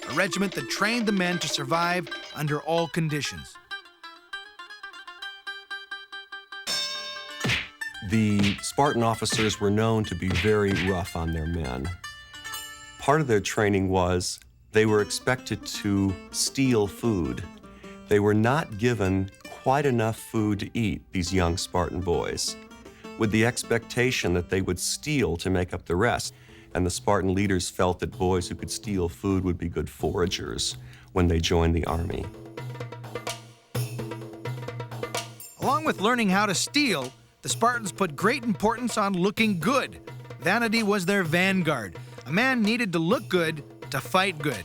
a regiment that trained the men to survive under all conditions. The Spartan officers were known to be very rough on their men. Part of their training was they were expected to steal food. They were not given quite enough food to eat, these young Spartan boys, with the expectation that they would steal to make up the rest. And the Spartan leaders felt that boys who could steal food would be good foragers when they joined the army. Along with learning how to steal, the Spartans put great importance on looking good. Vanity was their vanguard. A man needed to look good to fight good.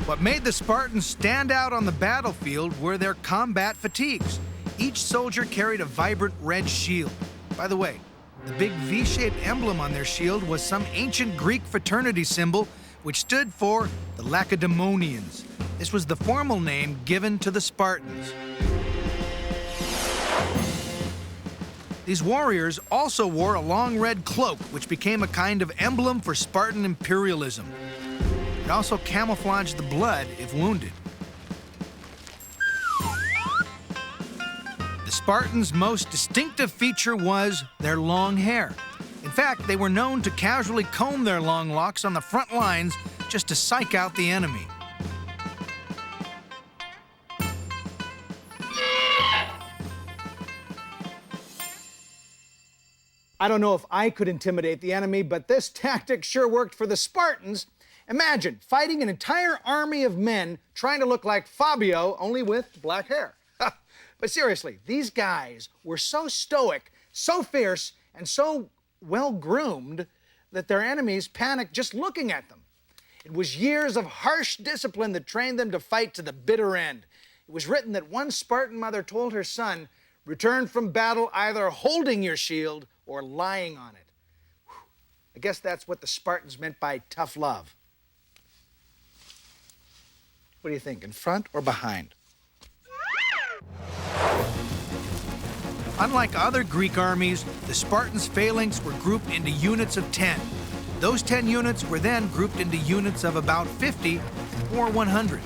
What made the Spartans stand out on the battlefield were their combat fatigues. Each soldier carried a vibrant red shield. By the way, the big V-shaped emblem on their shield was some ancient Greek fraternity symbol which stood for the Lacedaemonians. This was the formal name given to the Spartans. These warriors also wore a long red cloak, which became a kind of emblem for Spartan imperialism. It also camouflaged the blood if wounded. The Spartans' most distinctive feature was their long hair. In fact, they were known to casually comb their long locks on the front lines just to psych out the enemy. I don't know if I could intimidate the enemy, but this tactic sure worked for the Spartans. Imagine fighting an entire army of men trying to look like Fabio, only with black hair. But seriously, these guys were so stoic, so fierce, and so well-groomed that their enemies panicked just looking at them. It was years of harsh discipline that trained them to fight to the bitter end. It was written that one Spartan mother told her son, "Return from battle either holding your shield or lying on it." Whew. I guess that's what the Spartans meant by tough love. What do you think, in front or behind? Unlike other Greek armies, the Spartans' phalanx were grouped into units of 10. Those 10 units were then grouped into units of about 50 or 100.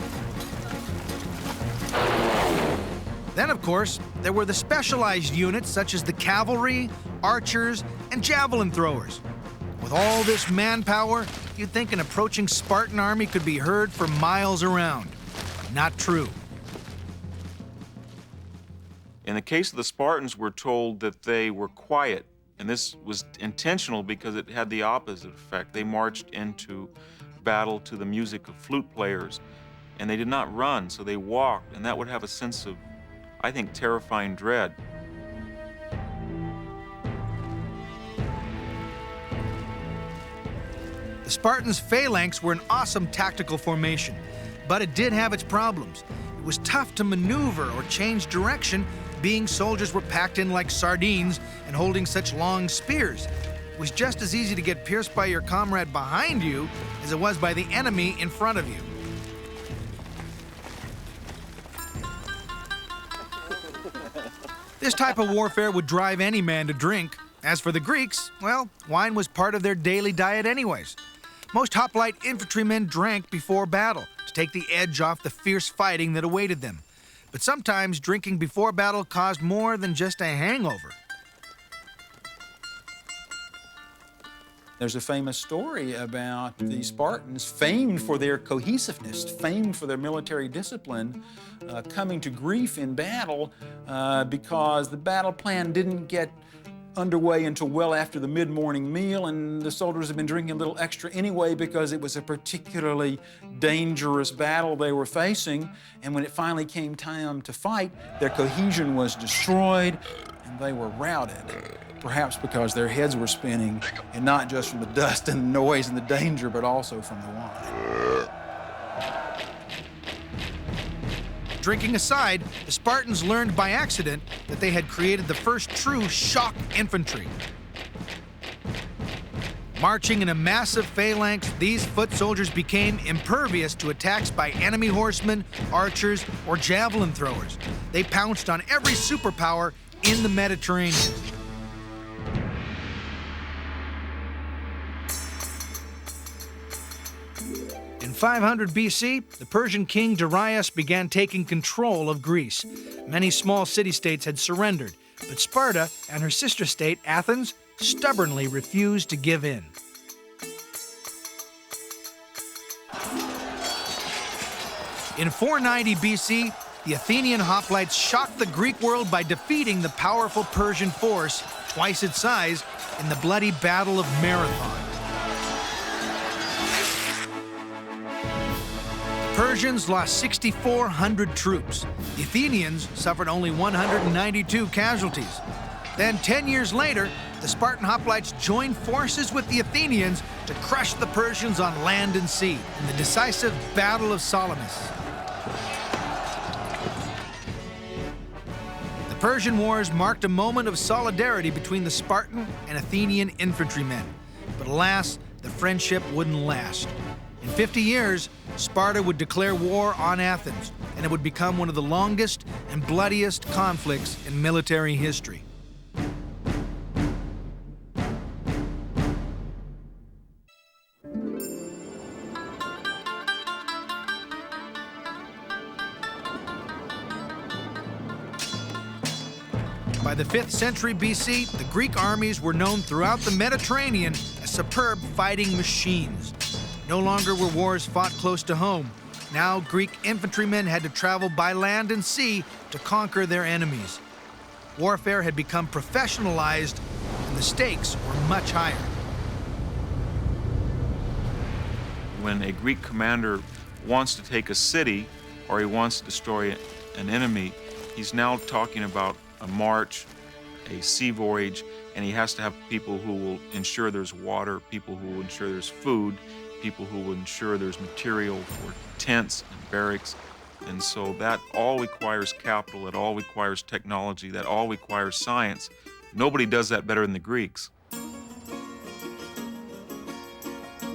Then, of course, there were the specialized units such as the cavalry, archers, and javelin throwers. With all this manpower, you'd think an approaching Spartan army could be heard for miles around. Not true. In the case of the Spartans, we're told that they were quiet, and this was intentional because it had the opposite effect. They marched into battle to the music of flute players, and they did not run, so they walked, and that would have a sense of, I think, terrifying dread. The Spartans' phalanx were an awesome tactical formation, but it did have its problems. It was tough to maneuver or change direction, being soldiers were packed in like sardines and holding such long spears. It was just as easy to get pierced by your comrade behind you as it was by the enemy in front of you. This type of warfare would drive any man to drink. As for the Greeks, well, wine was part of their daily diet anyways. Most hoplite infantrymen drank before battle to take the edge off the fierce fighting that awaited them. But sometimes drinking before battle caused more than just a hangover. There's a famous story about the Spartans, famed for their cohesiveness, famed for their military discipline, coming to grief in battle because the battle plan didn't get underway until well after the mid-morning meal, and the soldiers had been drinking a little extra anyway because it was a particularly dangerous battle they were facing. And when it finally came time to fight, their cohesion was destroyed and they were routed. Perhaps because their heads were spinning, and not just from the dust and the noise and the danger, but also from the wine. Drinking aside, the Spartans learned by accident that they had created the first true shock infantry. Marching in a massive phalanx, these foot soldiers became impervious to attacks by enemy horsemen, archers, or javelin throwers. They pounced on every superpower in the Mediterranean. In 500 BC, the Persian king Darius began taking control of Greece. Many small city-states had surrendered, but Sparta and her sister state, Athens, stubbornly refused to give in. In 490 BC, the Athenian hoplites shocked the Greek world by defeating the powerful Persian force, twice its size, in the bloody Battle of Marathon. The Persians lost 6,400 troops. The Athenians suffered only 192 casualties. Then, 10 years later, the Spartan hoplites joined forces with the Athenians to crush the Persians on land and sea in the decisive Battle of Salamis. The Persian Wars marked a moment of solidarity between the Spartan and Athenian infantrymen. But alas, the friendship wouldn't last. In 50 years, Sparta would declare war on Athens, and it would become one of the longest and bloodiest conflicts in military history. By the 5th century BC, the Greek armies were known throughout the Mediterranean as superb fighting machines. No longer were wars fought close to home. Now Greek infantrymen had to travel by land and sea to conquer their enemies. Warfare had become professionalized, and the stakes were much higher. When a Greek commander wants to take a city or he wants to destroy an enemy, he's now talking about a march, a sea voyage, and he has to have people who will ensure there's water, people who will ensure there's food, people who will ensure there's material for tents and barracks. And so that all requires capital, it all requires technology, that all requires science. Nobody does that better than the Greeks.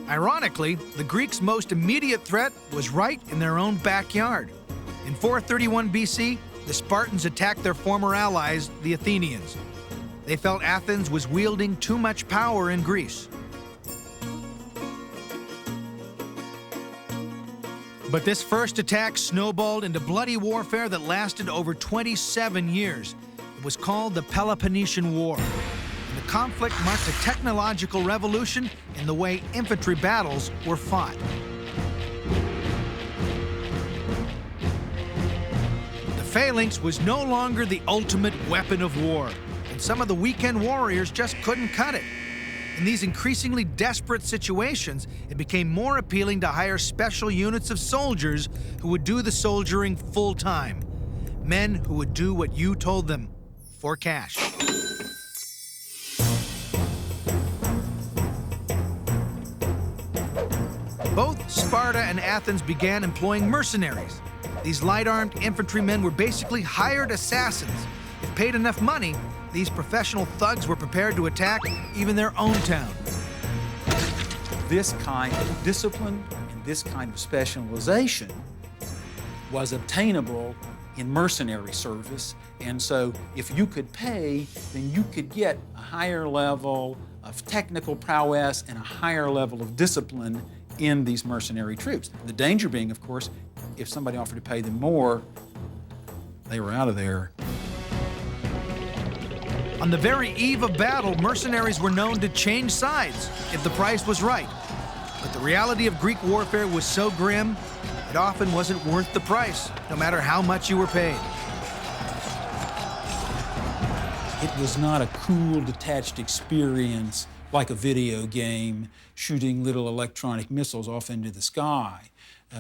Ironically, the Greeks' most immediate threat was right in their own backyard. In 431 BC, the Spartans attacked their former allies, the Athenians. They felt Athens was wielding too much power in Greece. But this first attack snowballed into bloody warfare that lasted over 27 years. It was called the Peloponnesian War. And the conflict marked a technological revolution in the way infantry battles were fought. The phalanx was no longer the ultimate weapon of war, and some of the weekend warriors just couldn't cut it. In these increasingly desperate situations, it became more appealing to hire special units of soldiers who would do the soldiering full-time. Men who would do what you told them for cash. Both Sparta and Athens began employing mercenaries. These light-armed infantrymen were basically hired assassins. If paid enough money, these professional thugs were prepared to attack even their own town. This kind of discipline and this kind of specialization was obtainable in mercenary service, and so if you could pay, then you could get a higher level of technical prowess and a higher level of discipline in these mercenary troops. The danger being, of course, if somebody offered to pay them more, they were out of there. On the very eve of battle, mercenaries were known to change sides if the price was right. But the reality of Greek warfare was so grim, it often wasn't worth the price, no matter how much you were paid. It was not a cool, detached experience like a video game shooting little electronic missiles off into the sky.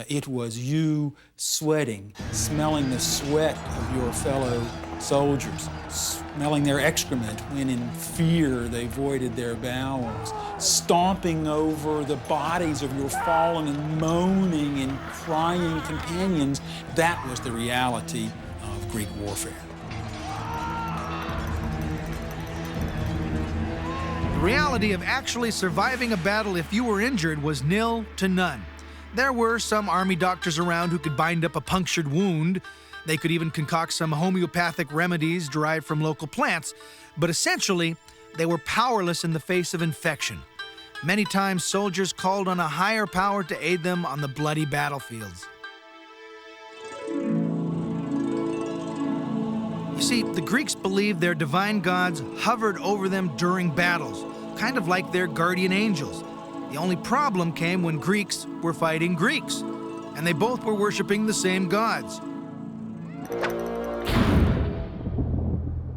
It was you sweating, smelling the sweat of your fellow soldiers, smelling their excrement when in fear they voided their bowels, stomping over the bodies of your fallen and moaning and crying companions. That was the reality of Greek warfare. The reality of actually surviving a battle if you were injured was nil to none. There were some army doctors around who could bind up a punctured wound, They could even concoct some homeopathic remedies derived from local plants, but essentially, they were powerless in the face of infection. Many times, soldiers called on a higher power to aid them on the bloody battlefields. You see, the Greeks believed their divine gods hovered over them during battles, kind of like their guardian angels. The only problem came when Greeks were fighting Greeks, and they both were worshiping the same gods.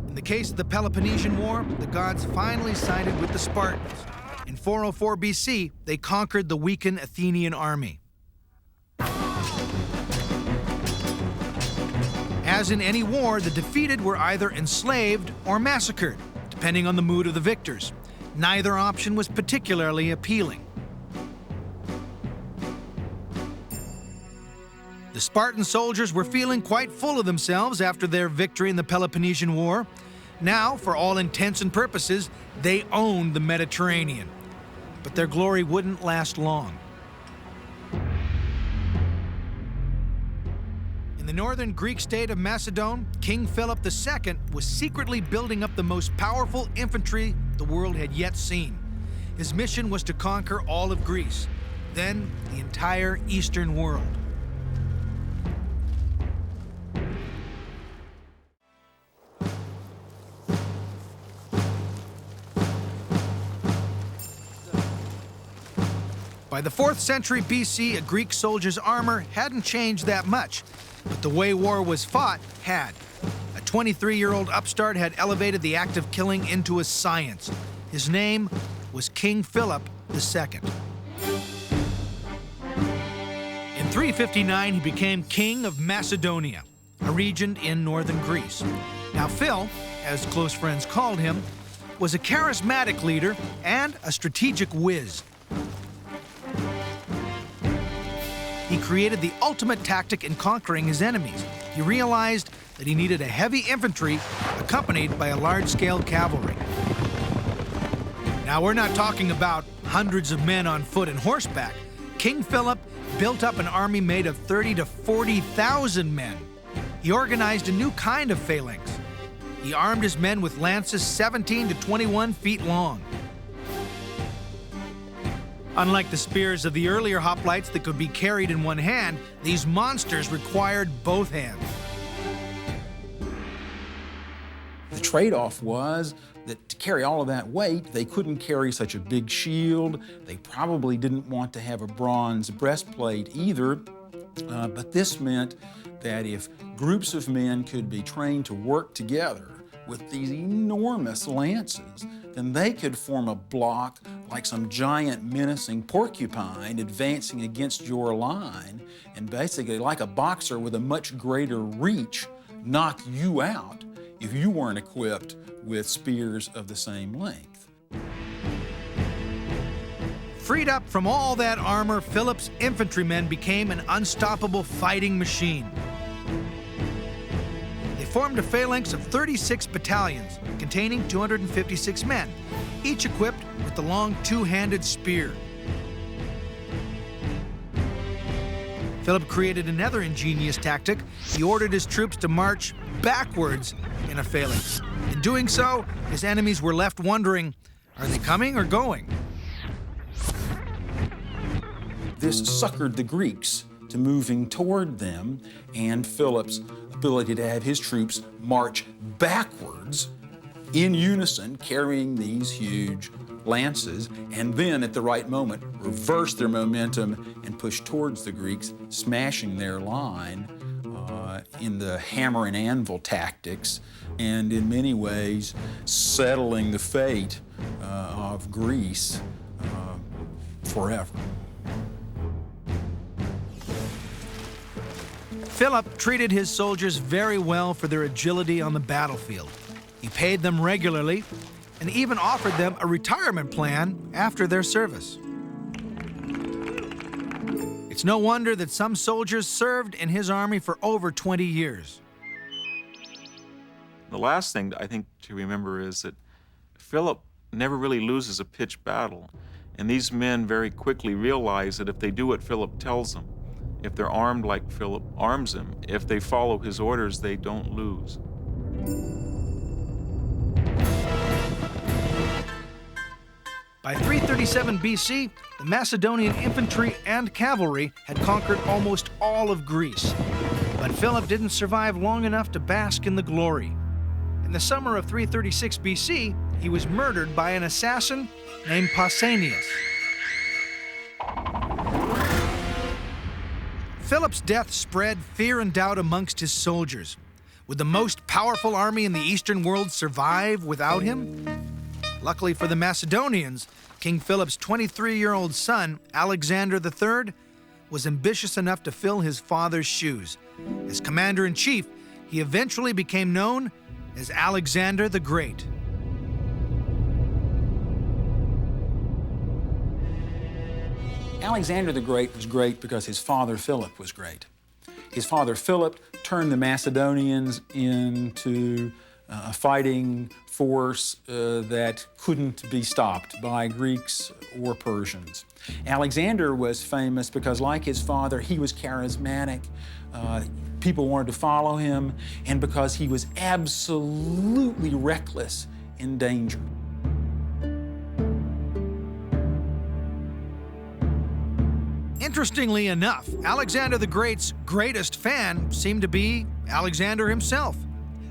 In the case of the Peloponnesian War, the gods finally sided with the Spartans. In 404 BC, they conquered the weakened Athenian army. As in any war, the defeated were either enslaved or massacred, depending on the mood of the victors. Neither option was particularly appealing. The Spartan soldiers were feeling quite full of themselves after their victory in the Peloponnesian War. Now, for all intents and purposes, they owned the Mediterranean. But their glory wouldn't last long. In the northern Greek state of Macedon, King Philip II was secretly building up the most powerful infantry the world had yet seen. His mission was to conquer all of Greece, then the entire Eastern world. By the 4th century BC, a Greek soldier's armor hadn't changed that much, but the way war was fought had. A 23-year-old upstart had elevated the act of killing into a science. His name was King Philip II. In 359, he became King of Macedonia, a region in northern Greece. Now Phil, as close friends called him, was a charismatic leader and a strategic whiz. He created the ultimate tactic in conquering his enemies. He realized that he needed a heavy infantry accompanied by a large-scale cavalry. Now, we're not talking about hundreds of men on foot and horseback. King Philip built up an army made of 30,000 to 40,000 men. He organized a new kind of phalanx. He armed his men with lances 17 to 21 feet long. Unlike the spears of the earlier hoplites that could be carried in one hand, these monsters required both hands. The trade-off was that to carry all of that weight, they couldn't carry such a big shield. They probably didn't want to have a bronze breastplate either. But this meant that if groups of men could be trained to work together with these enormous lances, then they could form a block like some giant menacing porcupine advancing against your line, and basically, like a boxer with a much greater reach, knock you out if you weren't equipped with spears of the same length. Freed up from all that armor, Philip's infantrymen became an unstoppable fighting machine. They formed a phalanx of 36 battalions containing 256 men, each equipped with the long two-handed spear. Philip created another ingenious tactic. He ordered his troops to march backwards in a phalanx. In doing so, his enemies were left wondering, are they coming or going? This suckered the Greeks to moving toward them, and Philip's ability to have his troops march backwards in unison, carrying these huge lances, and then at the right moment reverse their momentum and push towards the Greeks, smashing their line in the hammer and anvil tactics, and in many ways settling the fate of Greece forever. Philip treated his soldiers very well for their agility on the battlefield. He paid them regularly and even offered them a retirement plan after their service. It's no wonder that some soldiers served in his army for over 20 years. The last thing I think to remember is that Philip never really loses a pitched battle, and these men very quickly realize that if they do what Philip tells them, If they're armed like Philip arms them, if they follow his orders, they don't lose. By 337 BC, the Macedonian infantry and cavalry had conquered almost all of Greece. But Philip didn't survive long enough to bask in the glory. In the summer of 336 BC, he was murdered by an assassin named Pausanias. Philip's death spread fear and doubt amongst his soldiers. Would the most powerful army in the Eastern world survive without him? Luckily for the Macedonians, King Philip's 23-year-old son, Alexander III, was ambitious enough to fill his father's shoes. As commander-in-chief, he eventually became known as Alexander the Great. Alexander the Great was great because his father Philip was great. His father Philip turned the Macedonians into a fighting force that couldn't be stopped by Greeks or Persians. Alexander was famous because, like his father, he was charismatic. People wanted to follow him, and because he was absolutely reckless in danger. Interestingly enough, Alexander the Great's greatest fan seemed to be Alexander himself.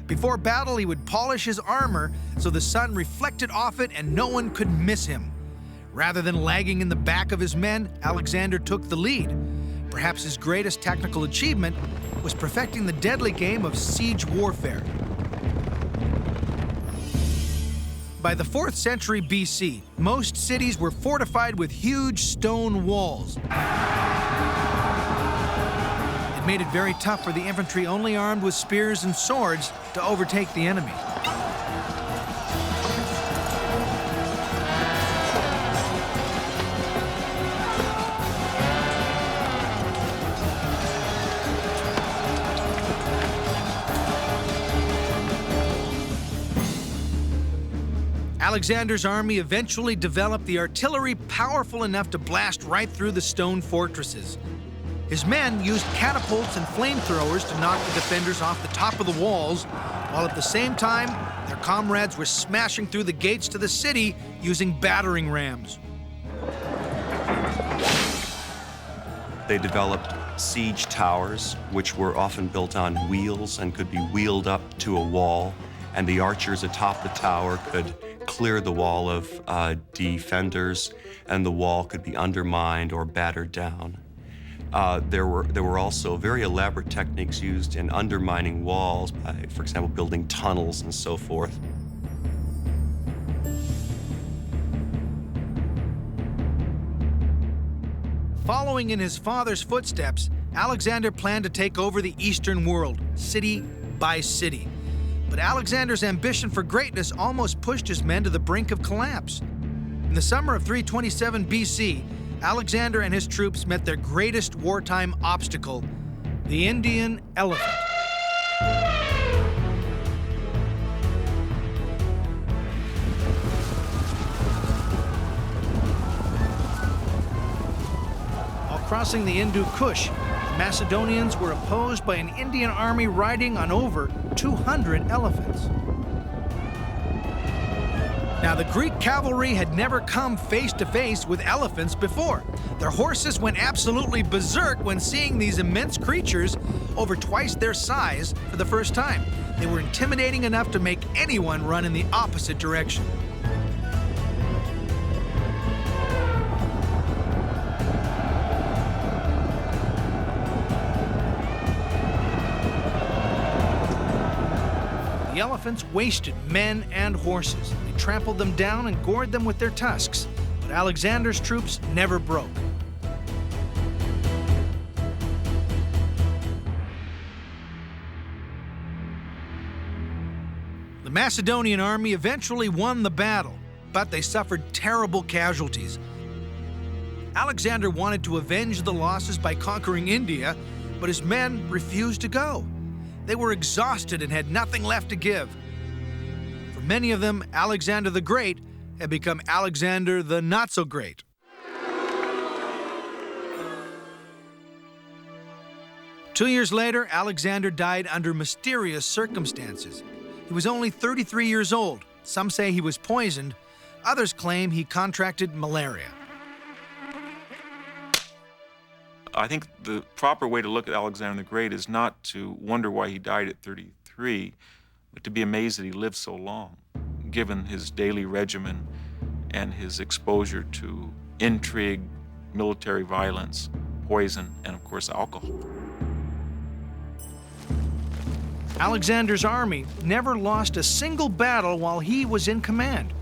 Before battle, he would polish his armor so the sun reflected off it and no one could miss him. Rather than lagging in the back of his men, Alexander took the lead. Perhaps his greatest technical achievement was perfecting the deadly game of siege warfare. By the 4th century BC, most cities were fortified with huge stone walls. It made it very tough for the infantry only armed with spears and swords to overtake the enemy. Alexander's army eventually developed the artillery powerful enough to blast right through the stone fortresses. His men used catapults and flamethrowers to knock the defenders off the top of the walls, while at the same time, their comrades were smashing through the gates to the city using battering rams. They developed siege towers, which were often built on wheels and could be wheeled up to a wall, and the archers atop the tower could clear the wall of defenders, and the wall could be undermined or battered down. There were also very elaborate techniques used in undermining walls by, for example, building tunnels and so forth. Following in his father's footsteps, Alexander planned to take over the Eastern world, city by city. But Alexander's ambition for greatness almost pushed his men to the brink of collapse. In the summer of 327 BC, Alexander and his troops met their greatest wartime obstacle, the Indian elephant. While crossing the Hindu Kush, the Macedonians were opposed by an Indian army riding on over 200 elephants. Now, the Greek cavalry had never come face to face with elephants before. Their horses went absolutely berserk when seeing these immense creatures over twice their size for the first time. They were intimidating enough to make anyone run in the opposite direction. The elephants wasted men and horses. They trampled them down and gored them with their tusks. But Alexander's troops never broke. The Macedonian army eventually won the battle, but they suffered terrible casualties. Alexander wanted to avenge the losses by conquering India, but his men refused to go. They were exhausted and had nothing left to give. For many of them, Alexander the Great had become Alexander the Not-So-Great. 2 years later, Alexander died under mysterious circumstances. He was only 33 years old. Some say he was poisoned. Others claim he contracted malaria. I think the proper way to look at Alexander the Great is not to wonder why he died at 33, but to be amazed that he lived so long, given his daily regimen and his exposure to intrigue, military violence, poison, and of course alcohol. Alexander's army never lost a single battle while he was in command.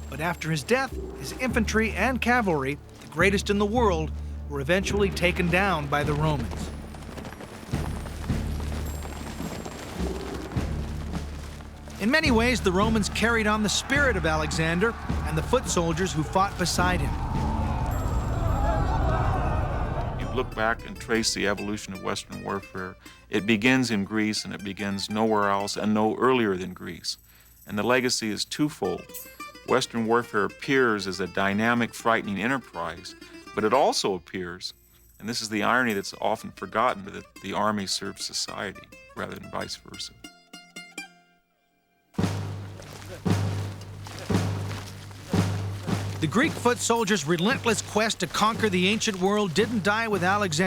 But after his death, his infantry and cavalry, the greatest in the world, were eventually taken down by the Romans. In many ways, the Romans carried on the spirit of Alexander and the foot soldiers who fought beside him. You look back and trace the evolution of Western warfare. It begins in Greece, and it begins nowhere else and no earlier than Greece. And the legacy is twofold. Western warfare appears as a dynamic, frightening enterprise, but it also appears, and this is the irony that's often forgotten, that the army serves society rather than vice versa. The Greek foot soldiers' relentless quest to conquer the ancient world didn't die with Alexander.